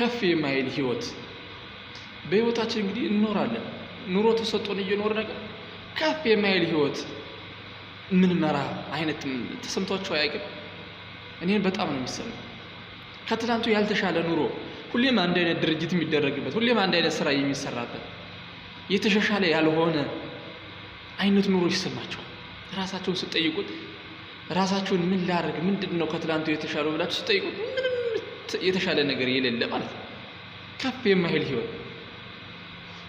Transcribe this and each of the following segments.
ከፍ የማይል ህይወት በህይወታችን እንግዲህ እንኖራለን። ኑሮ ተሰጥቶን እየኖር ነገር ከፍ የማይል ህይወት ምን መራ አይነት ተሰምቷቸው አያውቅም? እኔን በጣም ነው የሚሰማው። ከትላንቱ ያልተሻለ ኑሮ፣ ሁሌም አንድ አይነት ድርጅት የሚደረግበት፣ ሁሌም አንድ አይነት ስራ የሚሰራበት የተሻሻለ ያልሆነ አይነት ኑሮ ይሰማቸዋል። ራሳቸውን ስትጠይቁት ራሳቸውን ምን ላድርግ ምንድነው ከትላንቱ የተሻለው ብላችሁ ስትጠይቁት ምንም የተሻለ ነገር የሌለ ማለት ነው። ከፍ የማይል ህይወት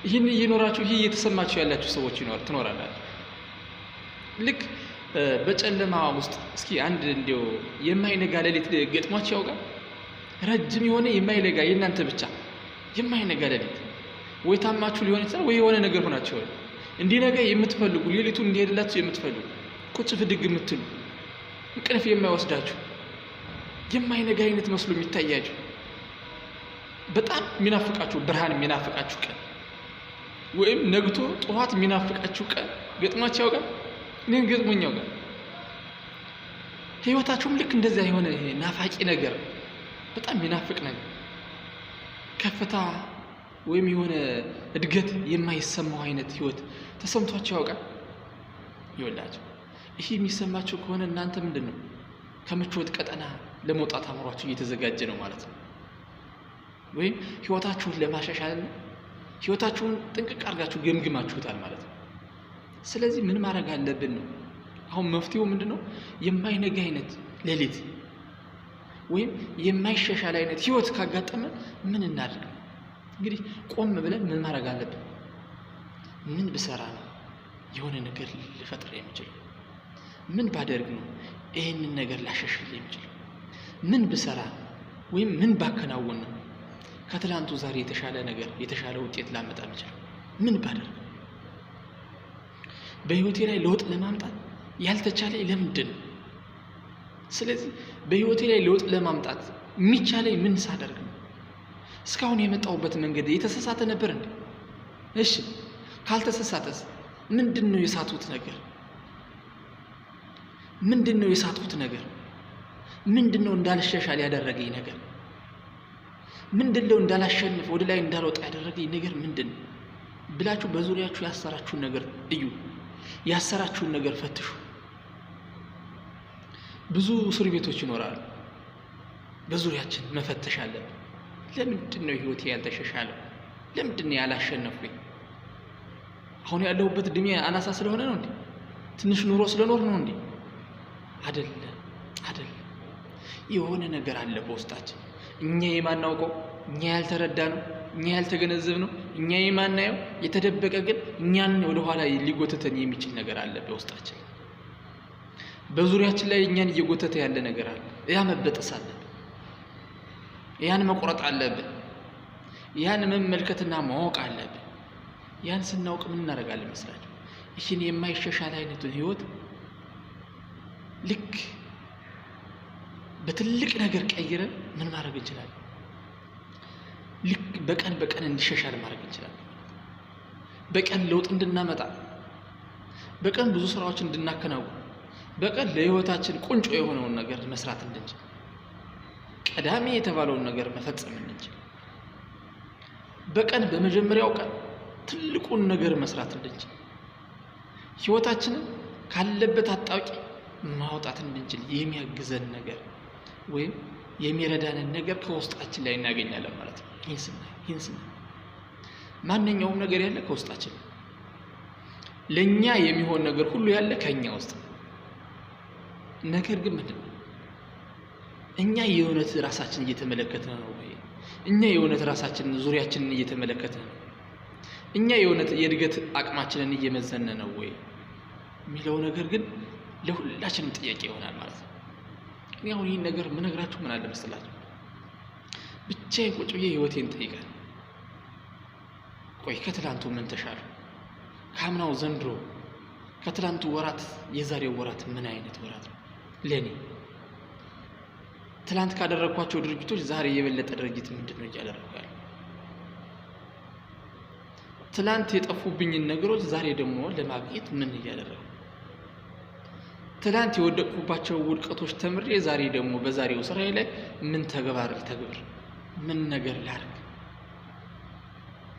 ይህን እየኖራችሁ ይህ እየተሰማችሁ ያላችሁ ሰዎች ትኖራላችሁ። ልክ በጨለማ ውስጥ እስኪ አንድ እንዲው የማይነጋ ሌሊት ገጥሟችሁ ያውቃል? ረጅም የሆነ የማይነጋ የእናንተ ብቻ የማይነጋ ሌሊት ወይ ታማችሁ ሊሆን ይችላል ወይ የሆነ ነገር ሆናችሁ ይሆናል። እንዲነጋ የምትፈልጉ ሌሊቱን እንዲሄድላችሁ የምትፈልጉ ቁጭ ፍድግ የምትሉ እንቅልፍ የማይወስዳችሁ የማይነጋ አይነት መስሎ የሚታያችሁ በጣም የሚናፍቃችሁ ብርሃን የሚናፍቃችሁ ቀን ወይም ነግቶ ጠዋት የሚናፍቃችሁ ቀን ገጥሟችሁ ያውቃል? እኔን ገጥሞኝ ያውቃል። ህይወታችሁም ልክ እንደዚያ የሆነ ናፋቂ ነገር በጣም የሚናፍቅ ነገር ከፍታ ወይም የሆነ እድገት የማይሰማው አይነት ህይወት ተሰምቷችሁ ያውቃል? ይወላችሁ ይሄ የሚሰማችሁ ከሆነ እናንተ ምንድነው ከምቾት ቀጠና ለመውጣት አምሯችሁ እየተዘጋጀ ነው ማለት ነው። ወይም ህይወታችሁን ለማሻሻል ህይወታችሁን ጥንቅቅ አድርጋችሁ ገምግማችሁታል ማለት ነው። ስለዚህ ምን ማድረግ አለብን ነው አሁን መፍትሄው ምንድነው? የማይነጋ አይነት ሌሊት ወይም የማይሻሻል አይነት ህይወት ካጋጠመን ምን እናድርግ? እንግዲህ ቆም ብለን ምን ማድረግ አለብን? ምን ብሰራ ነው የሆነ ነገር ልፈጥር የምችለው? ምን ባደርግ ነው ይሄንን ነገር ላሻሽል የምችለው? ምን ብሰራ ወይም ምን ባከናውን ነው ከትላንቱ ዛሬ የተሻለ ነገር የተሻለ ውጤት ላመጣ የምችለው? ምን ባደርግ? በህይወቴ ላይ ለውጥ ለማምጣት ያልተቻለ ለምንድን ነው? ስለዚህ በህይወቴ ላይ ለውጥ ለማምጣት የሚቻለኝ ምን ሳደርግ ነው? እስካሁን የመጣሁበት መንገድ የተሳሳተ ነበር እንዴ? እሺ ካልተሳሳተስ ምንድነው የሳትሁት ነገር? ምንድነው የሳትሁት ነገር? ምንድነው እንዳልሻሻል ያደረገኝ ነገር? ምንድነው እንዳላሸንፍ ወደ ላይ እንዳልወጣ ያደረገኝ ነገር ምንድነው ብላችሁ በዙሪያችሁ ያሰራችሁን ነገር እዩ። ያሰራችሁን ነገር ፈትሹ። ብዙ እስር ቤቶች ይኖራሉ። በዙሪያችን መፈተሽ አለብን። ለምንድነው ህይወቴ ያልተሻሻለው? ለምንድነው ያላሸነፍኩኝ? አሁን ያለሁበት እድሜ አናሳ ስለሆነ ነው እንዴ? ትንሽ ኑሮ ስለኖር ነው እንዴ? አይደለም። የሆነ ነገር አለ በውስጣችን እኛ የማናውቀው፣ እኛ ያልተረዳነው፣ እኛ ያልተገነዘብነው፣ እኛ የማናየው የተደበቀ ግን እኛን ወደ ኋላ ሊጎተተን የሚችል ነገር አለ በውስጣችን። በዙሪያችን ላይ እኛን እየጎተተ ያለ ነገር አለ። ያ መበጠስ አለብን። ያን መቆረጥ አለብን። ያን መመልከትና ማወቅ አለብን። ያን ስናውቅ ምን እናደርጋለን መስላችሁ? ይህን የማይሻሻል አይነቱን ህይወት ልክ በትልቅ ነገር ቀይረን ምን ማድረግ እንችላለን? ልክ በቀን በቀን እንዲሻሻል ማድረግ እንችላለን። በቀን ለውጥ እንድናመጣ፣ በቀን ብዙ ስራዎችን እንድናከናውን፣ በቀን ለህይወታችን ቁንጮ የሆነውን ነገር መስራት እንድንችል፣ ቀዳሚ የተባለውን ነገር መፈጸም እንድንችል፣ በቀን በመጀመሪያው ቀን ትልቁን ነገር መስራት እንድንችል፣ ህይወታችንን ካለበት አጣብቂ ማውጣት እንድንችል የሚያግዘን ነገር ወይም የሚረዳንን ነገር ከውስጣችን ላይ እናገኛለን ማለት ነው። ይህን ስናይ ማንኛውም ነገር ያለ ከውስጣችን ነው። ለኛ የሚሆን ነገር ሁሉ ያለ ከኛ ውስጥ ነው። ነገር ግን ምንድነው እኛ የእውነት ራሳችንን እየተመለከትን ነው ወይ? እኛ የእውነት ራሳችንን ዙሪያችንን እየተመለከትን ነው? እኛ የእውነት የእድገት አቅማችንን እየመዘነ ነው ወይ የሚለው ነገር ግን ለሁላችንም ጥያቄ ይሆናል ማለት ነው። እኔ አሁን ይህን ነገር ምነግራችሁ ምን አለ መሰላችሁ? ብቻዬን ቁጭ ብዬ ህይወቴን ጠይቃለሁ። ቆይ ከትላንቱ ምን ተሻለ? ካምናው ዘንድሮ ከትላንቱ ወራት የዛሬው ወራት ምን አይነት ወራት ነው ለኔ? ትላንት ካደረኳቸው ድርጊቶች ዛሬ የበለጠ ድርጊት ምንድነው እያደረኩ ያለው? ትላንት የጠፉብኝን ነገሮች ዛሬ ደግሞ ለማግኘት ምን እያደረኩ? ትላንት የወደቅኩባቸው ውድቀቶች ተምሬ ዛሬ ደግሞ በዛሬው ስራዬ ላይ ምን ተግባር ልተግብር ምን ነገር ላድርግ፣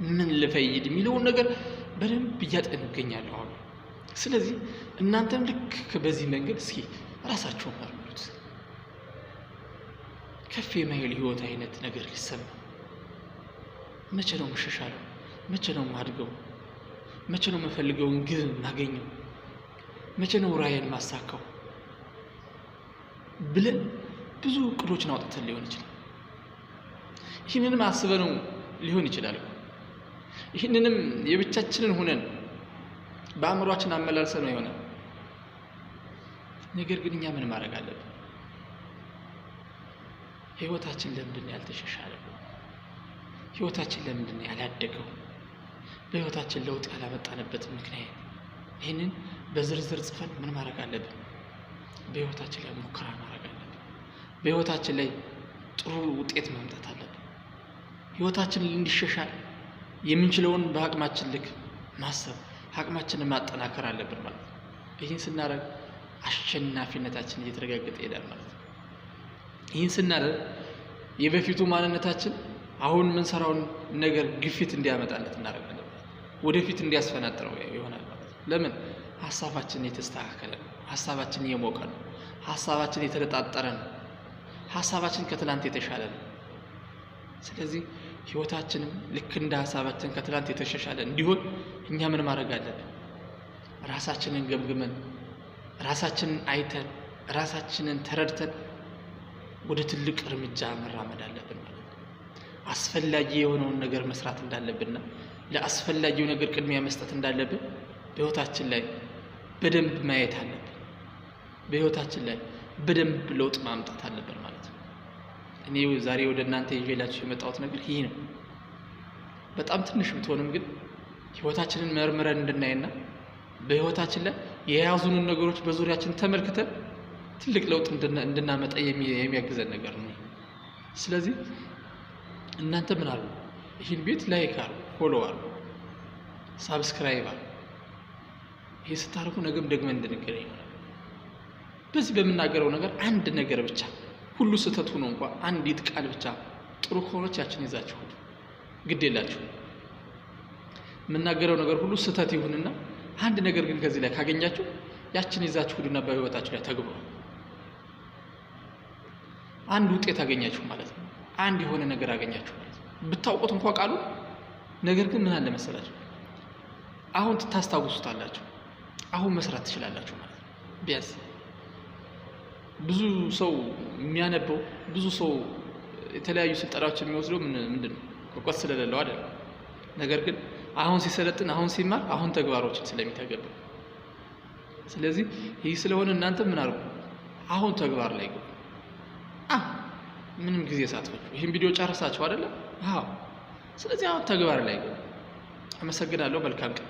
ምን ልፈይድ የሚለውን ነገር በደንብ እያጠኑ ይገኛሉ አሁን። ስለዚህ እናንተም ልክ በዚህ መንገድ እስኪ ራሳችሁን መርምሩት። ከፍ የማይል ህይወት አይነት ነገር ሊሰማ መቼ ነው የምሻሻለው? መቼ ነው የማድገው? መቼ ነው የምፈልገውን ግብ ማገኘው? መቼ ነው ራዕይን ማሳካው ብለን ብዙ እቅዶችን አውጥተን ሊሆን ይችላል። ይህንንም አስበነው ሊሆን ይችላል። ይህንንም የብቻችንን ሆነን በአእምሯችን አመላልሰን ነው ይሆናል። ነገር ግን እኛ ምን ማድረግ አለብን? ህይወታችን ለምንድን ነው ያልተሻሻለው? ህይወታችን ለምንድን ነው ያላደገው? በህይወታችን ለውጥ ያላመጣንበት ምክንያት ይህንን በዝርዝር ጽፈን ምን ማድረግ አለብን? በህይወታችን ላይ ሙከራ ማድረግ አለብን። በህይወታችን ላይ ጥሩ ውጤት ማምጣት አለብን። ህይወታችን እንዲሻሻል የምንችለውን በአቅማችን ልክ ማሰብ፣ አቅማችንን ማጠናከር አለብን ማለት ነው። ይህን ስናደርግ አሸናፊነታችን እየተረጋገጠ ይሄዳል ማለት ነው። ይህን ስናደርግ የበፊቱ ማንነታችን አሁን የምንሰራውን ነገር ግፊት እንዲያመጣለት እናደርጋለን። ወደፊት እንዲያስፈናጥረው ይሆናል ማለት ነው። ለምን? ሀሳባችን የተስተካከለ ነው። ሀሳባችን የሞቀ ነው። ሀሳባችን የተለጣጠረ ነው። ሀሳባችን ከትላንት የተሻለ ነው። ስለዚህ ህይወታችንም ልክ እንደ ሀሳባችን ከትላንት የተሻሻለ እንዲሆን እኛ ምን ማድረግ አለብን? ራሳችንን ገምግመን፣ ራሳችንን አይተን፣ ራሳችንን ተረድተን ወደ ትልቅ እርምጃ መራመድ አለብን ማለት ነው። አስፈላጊ የሆነውን ነገር መስራት እንዳለብንና ለአስፈላጊው ነገር ቅድሚያ መስጠት እንዳለብን በህይወታችን ላይ በደንብ ማየት አለብን። በህይወታችን ላይ በደንብ ለውጥ ማምጣት አለብን ማለት ነው። እኔ ዛሬ ወደ እናንተ ይዤላችሁ የመጣሁት ነገር ይሄ ነው። በጣም ትንሽ ብትሆንም ግን ህይወታችንን መርምረን እንድናይና በህይወታችን ላይ የያዙንን ነገሮች በዙሪያችን ተመልክተን ትልቅ ለውጥ እንድናመጣ የሚያግዘን ነገር ነው። ስለዚህ እናንተ ምን አሉ? ይህን ቤት ላይክ አሉ፣ ፎሎ አሉ፣ ሳብስክራይብ አሉ። ይሄ ስታደርጉ ነገም ደግመን እንድንገናኝ ይሆናል። በዚህ በምናገረው ነገር አንድ ነገር ብቻ ሁሉ ስህተት ሆኖ እንኳን አንዲት ቃል ብቻ ጥሩ ከሆነች ያችን ይዛችሁ ሁሉ ግድ የላችሁ። የምናገረው ነገር ሁሉ ስህተት ይሁንና አንድ ነገር ግን ከዚህ ላይ ካገኛችሁ ያችን ይዛችሁ ሁሉና በህይወታችሁ ላይ ተግብሩ። አንድ ውጤት አገኛችሁ ማለት ነው። አንድ የሆነ ነገር አገኛችሁ ማለት ነው። ብታውቁት እንኳን ቃሉ ነገር ግን ምን አለ መሰላችሁ? አሁን ታስታውሱታላችሁ። አሁን መስራት ትችላላችሁ ማለት ነው። ቢያንስ ብዙ ሰው የሚያነበው ብዙ ሰው የተለያዩ ስልጠናዎችን የሚወስደው ምንድነው? እውቀት ስለሌለው አይደለም። ነገር ግን አሁን ሲሰለጥን፣ አሁን ሲማር፣ አሁን ተግባሮችን ስለሚተገብር። ስለዚህ ይህ ስለሆነ እናንተ ምን አድርጉ? አሁን ተግባር ላይ ግቡ። ምንም ጊዜ ሳትፈጁ ይህን ቪዲዮ ጨርሳችሁ አይደለም? አዎ። ስለዚህ አሁን ተግባር ላይ ግቡ። አመሰግናለሁ። መልካም ቀን።